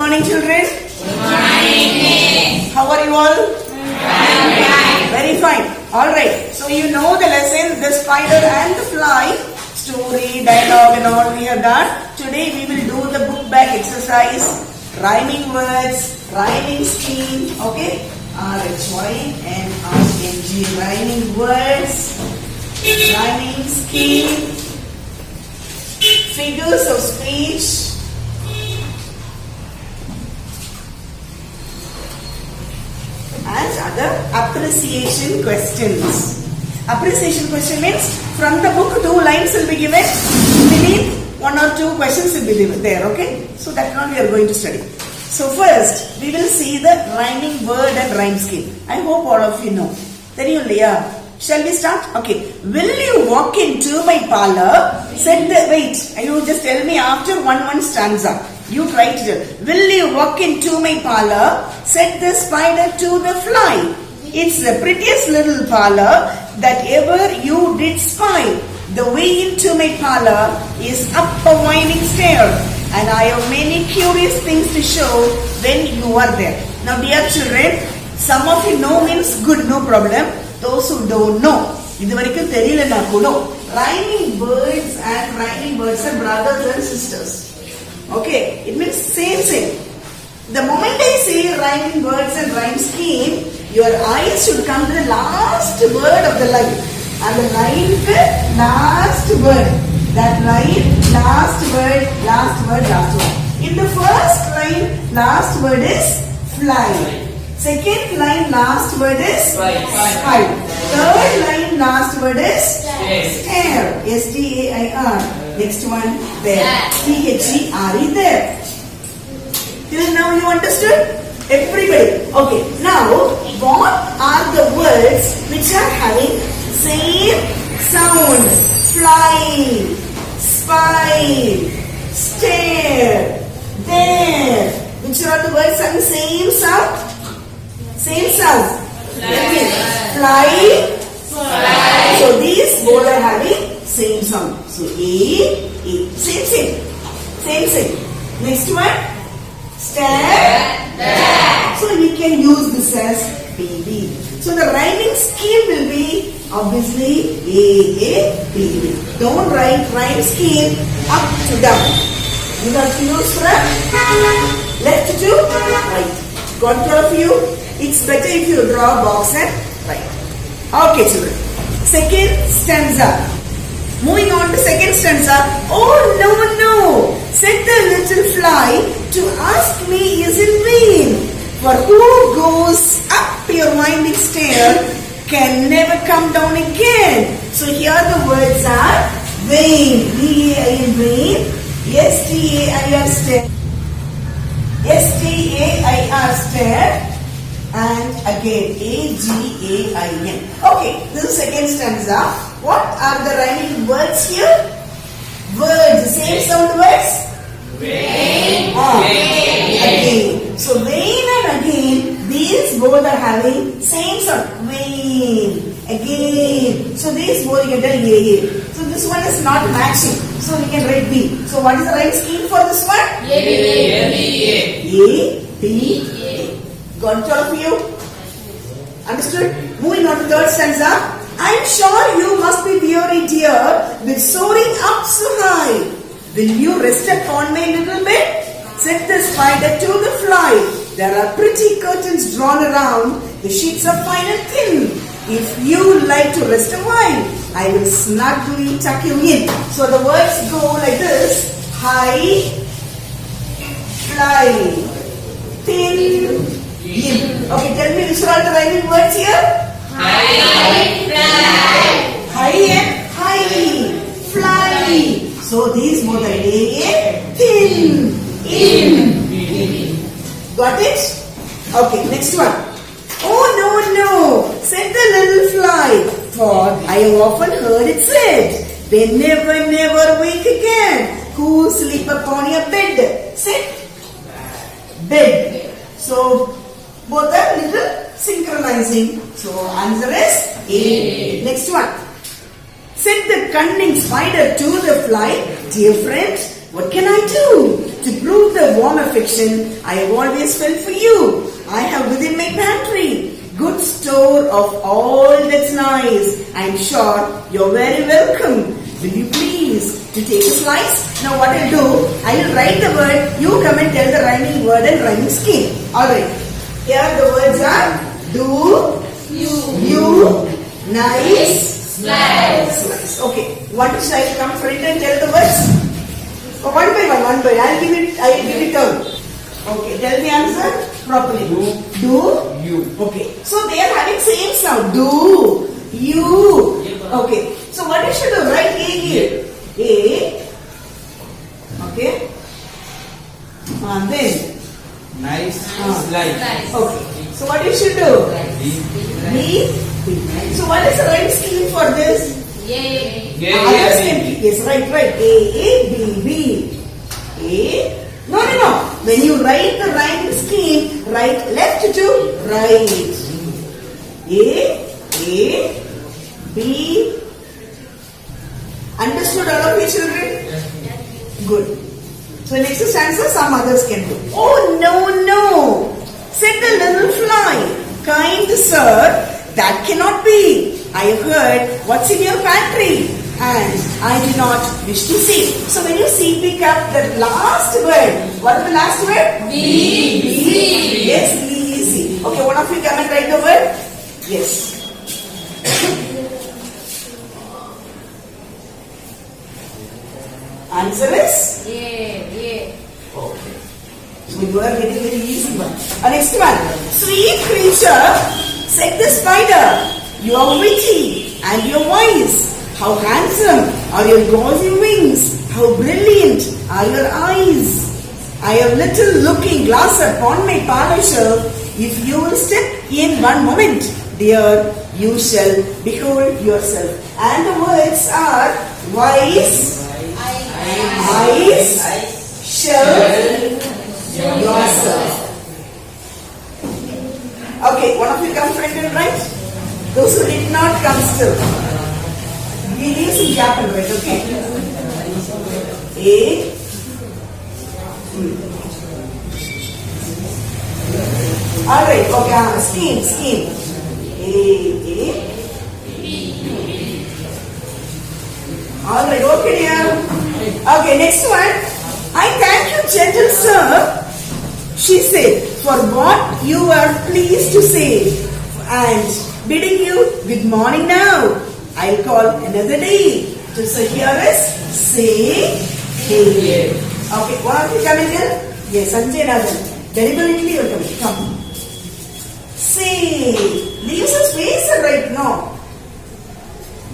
Morning, children. Good morning. How are you all? Fine. Very fine. All right. So you know the lesson, the spider and the fly. Story, dialogue and all we have done. Today we will do the book back exercise. Rhyming words, rhyming scheme. Okay? RHYMING. Rhyming words, rhyming scheme, figures of speech. And other appreciation questions. Appreciation question means from the book 2 lines will be given. Beneath 1 or 2 questions will be there. Okay? So that one we are going to study. So first we will see the rhyming word and rhyme scheme. I hope all of you know. Then you Leah. Shall we start? Okay. Will you walk into my parlor? Said the wait. You just tell me after one stanza. You try to tell. Will you walk into my parlor? Said the spider to the fly. It's the prettiest little parlor that ever you did spy. The way into my parlor is up a winding stair, and I have many curious things to show when you are there. Now dear children, some of you know means good, no problem. Those who don't know, rhyming words and rhyming words are brothers and sisters. Okay, it means same. The moment I say rhyming words and rhyme scheme, your eyes should come to the last word of the line. And the line last word. That line, last word. In the first line, last word is fly. Second line, last word is spy. Third line, last word is stare. S-T-A-I-R. Next one, there. T-H-E-R-E, there. Till now you understood? Everybody. Okay. Now, what are the words which are having same sound? Fly, spy, stare, there. Which are the words having same sound? Same sound. Fly. So these both are having same sound. So A. Same. Next one. Stare. So we can use this as baby. So the rhyming scheme will be obviously A, B. Don't write rhyme scheme up to down. You have to use from left to right. Got all of you? It's better if you draw a box and write. Okay, children. Second stanza. Moving on to second stanza. Oh no, said the little fly, to ask me is in vain. For who goes up your winding stair can never come down again. So here the words are vain. V-A-I-N, vain. S-T-A-I-R, stare. S-T-A-I-R, stare. And again A-G-A-I-N. Okay, this is second stanza. What are the rhyming words here? Words, same sound words? Vain. Again. So vain and again, these both are having same sound. Vain. Again. So these both you can tell A. So this one is not matching. So we can write B. So what is the rhyme scheme for this one? A. B. Got all of you? Understood? Moving on to third stanza. I'm sure you must be weary, dear, with soaring up so high. Will you rest upon my little bed? Said the spider to the fly. There are pretty curtains drawn around. The sheets are fine and thin. If you like to rest a while, I will snugly tuck you in. So the words go like this. High, fly, thin, in. Okay, tell me which are the rhyming words here? High, High and high, fly. So these both are A, thin, in. Got it? Okay, next one. Oh no, said the little fly. For I have often heard it said, they never wake again. Who sleep upon your bed? Said bed. So both are little synchronizing. So answer is A. Next one. Said the cunning spider to the fly, dear friend, what can I do to prove the warm affection I have always felt for you. I have within my pantry good store of all that's nice. I'm sure you're very welcome. Will you please to take a slice? Now what I'll do, I'll write the word, you come and tell the rhyming word and rhyming scheme. Alright. Here the words are do, you, nice, slice. Okay. One child come front and tell the words. Oh, one by one. I'll give it turn. Okay, tell the answer properly. Do, you. Okay. So they are having same sound. Do, you. Okay. So what you should do? Write A here. A. Okay. And then. Nice slice. Okay. So what you should do? B. So what is the right scheme for this? Others can be. Yes, right. A, B, B. A. No. When you write the rhyming scheme, write left to right. A, B. Understood all of you children? Good. So next stanza some others can do. Oh no. Said the little fly. Kind sir, that cannot be. I have heard what's in your pantry and I do not wish to see. So when you see, pick up the last word. What is the last word? B. Yes, B. Okay, one of you come and write the word. Yes. Answer is? Okay. So you are getting very easy one. Next one. Sweet creature, said the spider. You are witty and you are wise. How handsome are your gauzy wings. How brilliant are your eyes. I have little looking glass upon my parlor shelf. If you will step in one moment, dear, you shall behold yourself. And the words are wise, eyes, shelf, yourself. Okay, one of you come front and right. Those who did not come still. We leave some gap and right, okay? A. Alright, okay, scheme. A. Alright, okay dear. Okay, next one. I thank you, gentle sir, she said, for what you are pleased to say. And bidding you good morning now. I'll call another day. So here is say, hey. Okay, one of you come in here? Yes, Sanjay Rajan. Deliberately you will come. Say. Leave some space and write no.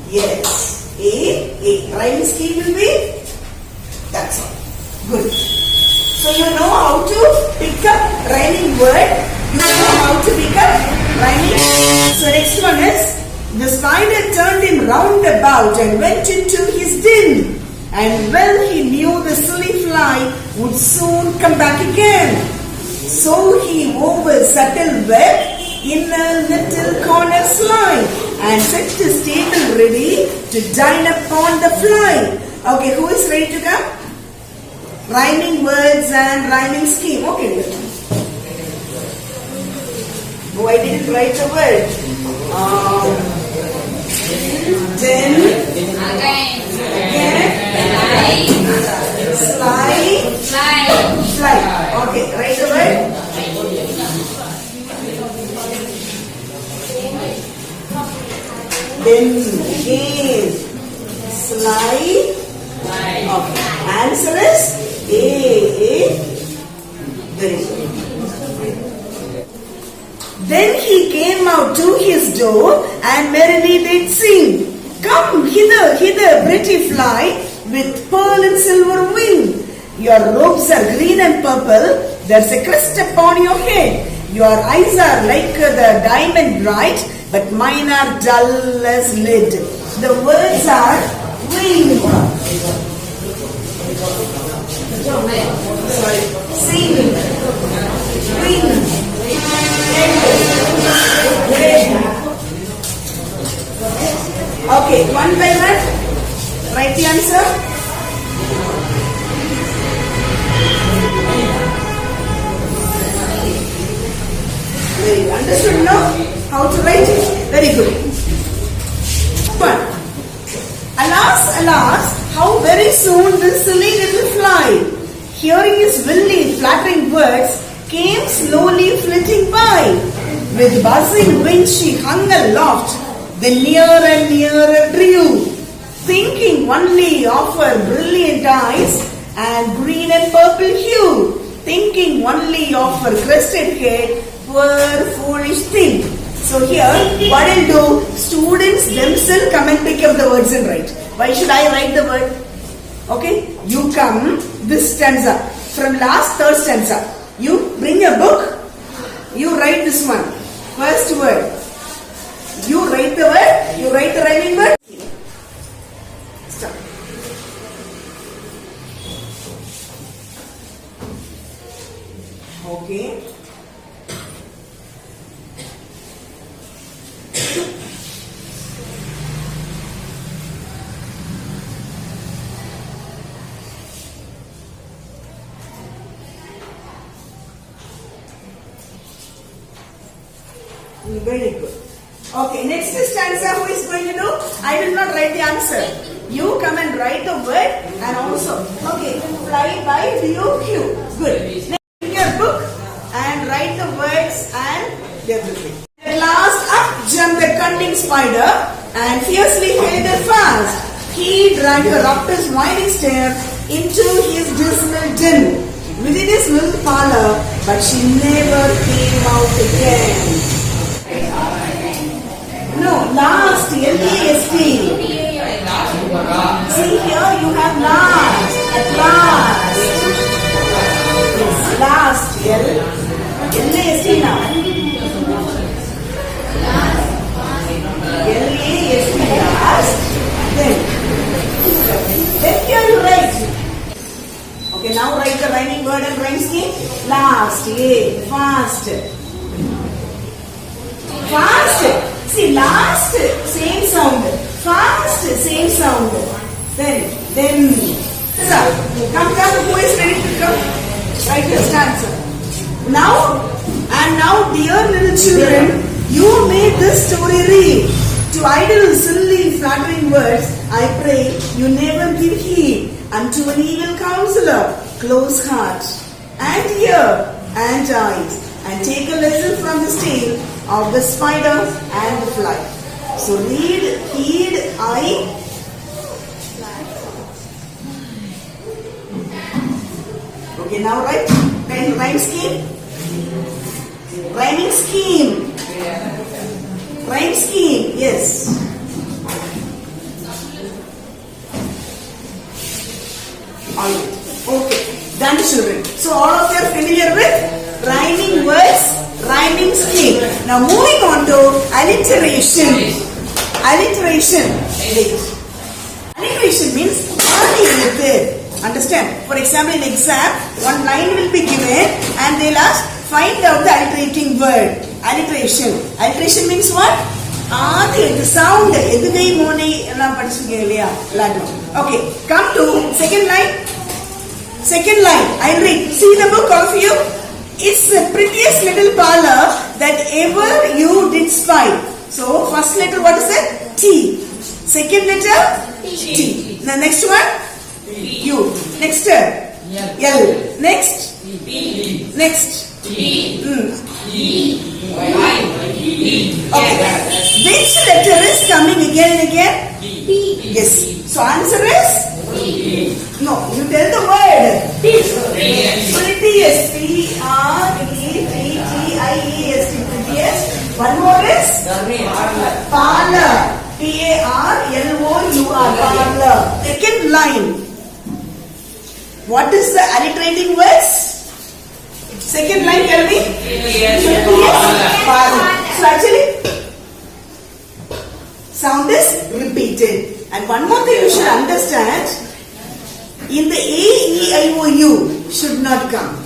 Yes. A. Rhyming scheme will be? That's all. Good. So you know how to pick up rhyming word. You know how to pick up rhyming. So next one is, the spider turned him round about and went into his den. And well he knew the silly fly would soon come back again. So he wove a subtle web in a little corner sly and set his table ready to dine upon the fly. Okay, who is ready to come? Rhyming words and rhyming scheme. Okay, good. Oh, I didn't write a word. Then again, fly. Okay, write the word. Then again, slide. Okay. Answer is A. Very good. Then he came out to his door and merrily did sing. Come hither, pretty fly, with pearl and silver wing. Your robes are green and purple, there's a crest upon your head. Your eyes are like the diamond bright, but mine are dull as lead. The words are wing. Sing. Wing. Okay, one by one. Write the answer. understood now how to write it? Very good. One. Alas, alas, how very soon this silly little fly, hearing his willy flattering words, came slowly flitting by. With buzzing wings she hung aloft, then near and nearer drew, thinking only of her brilliant eyes and green and purple hue, thinking only of her crested head, poor foolish thing. So here, what I'll do, students themselves come and pick up the words and write. Why should I write the word? Okay, you come, this stanza, from last third stanza. You bring a book, you write this one. First word. You write the word, you write the rhyming word. Stop. Okay. Very good. Okay, next stanza, who is going to do? I will not write the answer. You come and write the word and also, okay, fly by DOQ. Good. Next, in your book and write the words and everything. At last, up jumped the cunning spider and fiercely held her fast. He dragged her up his winding stair into his dismal den within his little parlor, but she never came out again. No, last, L-A-S-T. See here, you have last, at last. Yes, last, L-A-S-T now. L-A-S-T, last. Then here you write. Okay, now write the rhyming word and rhyme scheme. Last, A, fast. Fast. See, last, same sound. Fast, same sound. Then. So, come, who is ready to come? Write your stanza. Now, dear little children, you may this story read. To idle, silly, flattering words, I pray you never give heed unto an evil counselor. Close heart, and ear, and eyes, and take a lesson from this tale of the spider and the fly. So read, heed, eye. Okay, now write. Rhyme scheme. Rhyming scheme. Rhyme scheme, yes. Alright. Okay. Done, children. So all of you are familiar with rhyming words, rhyming scheme. Now moving on to alliteration. Alliteration. Wait. Alliteration means aadi eluthu. Understand? For example, in exam, one line will be given and they'll ask, find out the alliterating word. Alliteration. Alliteration means what? Aadi the sound. Edugai mone ella padichirukeenga illaya? Okay. Come to second line. Second line. I'll read. See the book, all of you. It's the prettiest little parlor that ever you did spy. So, first letter, what is it? T. Second letter? T. The next one? U. Next? L. Next? Next? Okay. Which letter is coming again and again? Yes. So, answer is? No, you tell the word. Prettiest. P-R-E-T-T-I-E-S-T. Prettiest. One more is? Parlor. P-A-R-L-O-U-R. Parlor. Second line. What is the alliterating words? Second line, tell me. Parlor. So actually, sound is repeated. And one more thing you should understand. In the A-E-I-O-U should not come.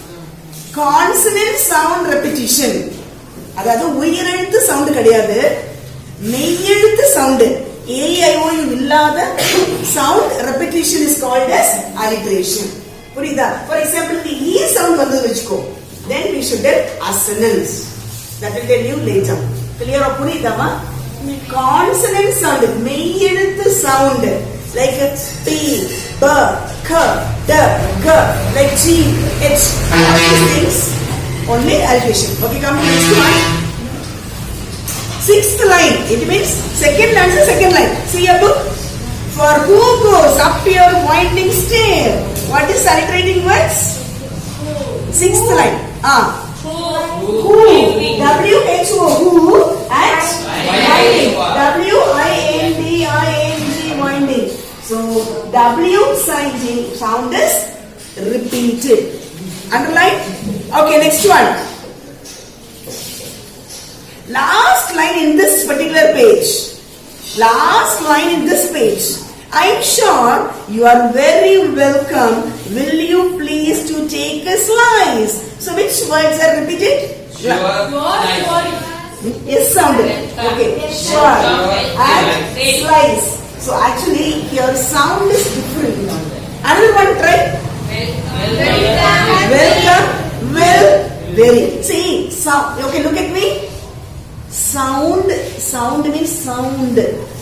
Consonant sound repetition. அதாவது உயிரெழுத்து sound கிடையாது, மெய்யெழுத்து sound. A-I-O-U இல்லாத sound repetition is called as alliteration. புரியுதா? For example, the E sound வந்து வெச்சுக்கோ. Then we should get assonance. That will tell you later. Clear or புரியுதாமா? Consonant sound, மெய்யெழுத்து sound, like P, B, K, D, G, like G, H, all these things, only alteration. Okay, come to next one. Sixth line, it means second line is second line. See a book? For who goes up your winding stair? What is alliterating words? Sixth line. Who? W-H-O, who, and winding. W-I-N-D-I-N-G, winding. So, W sound is repeated. Underline? Okay, next one. Last line in this particular page. Last line in this page. I'm sure you are very welcome. Will you please to take a slice? So which words are repeated? Yes, sounded. Okay, sure. And slice. So actually your sound is different. Another one, try. Welcome. Well, very. See, sound. Okay, look at me. Sound means sound.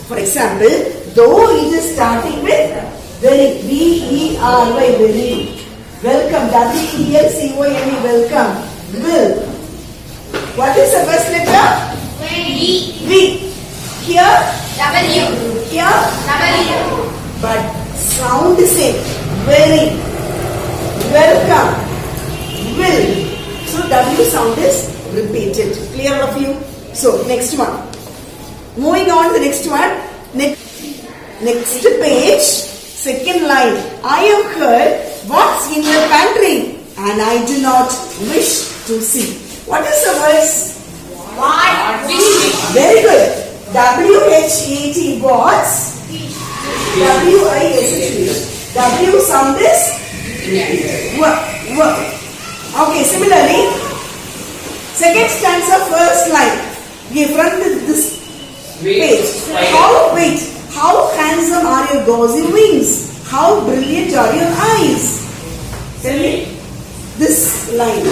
For example, though it is starting with very, V-E-R-Y, very. Welcome, W-E-L-C-O-M-E, welcome. Will. What is the first letter? V. Here? W. Here? W. But sound is same. Very. Welcome. Will. So W sound is repeated. Clear all of you? So next one. Moving on to the next one. Next page, second line. I have heard what's in your pantry and I do not wish to see. What is the verse? What? Very good. W-H-E-T, what's? W-I-S-H. W sound is w. Okay, similarly, second stanza, first line. We from this page. How handsome are your gauzy wings? How brilliant are your eyes? Tell me this line.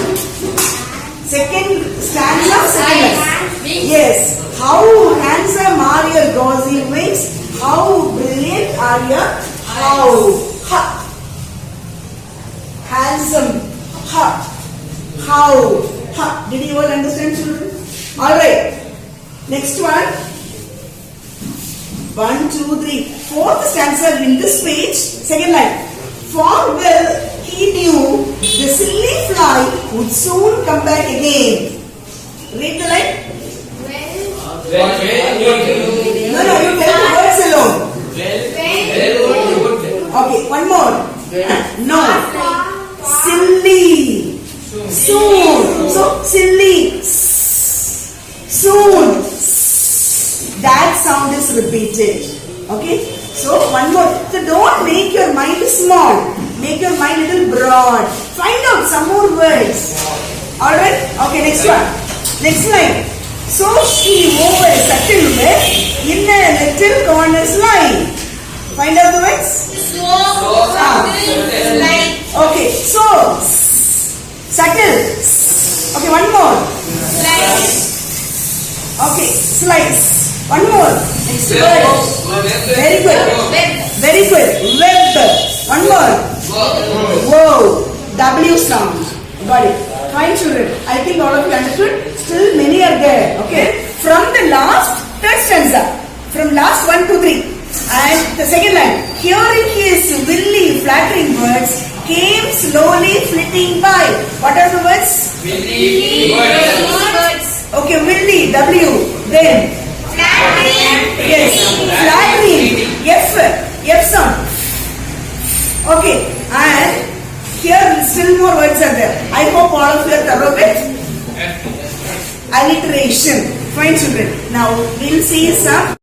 Second stanza, second line. Yes. How handsome are your gauzy wings? How brilliant are your handsome. How. Did you all understand, children? All right. Next one. 1, 2, 3. Fourth stanza in this page. Second line. For well he knew the silly fly would soon come back again. Read the line. No, you tell the words alone. Okay, one more. No. Silly. Soon. So silly. Soon. That sound is repeated. Okay. So one more. So don't make your mind small. Make your mind little broad. Find out some more words. Alright. Okay. Next one. Next line. So she over settle with in a little corner's line. Find out the words. Okay. So settle. Okay. One more. Okay. Slice. One more. Next word. Very good. Very good. Web. One more. Wow. W sound. Got it. Fine, children. I think all of you understood. Still many are there. Okay. From the last third stanza. From last 1, 2, 3. And the second line. Hearing his willy flattering words came slowly flitting by. What are the words? Okay, willy. W. Then. Yes, flattering. F sound. Okay, and here still more words are there. I hope all of you are thorough with alliteration. Fine, children. Now we'll see some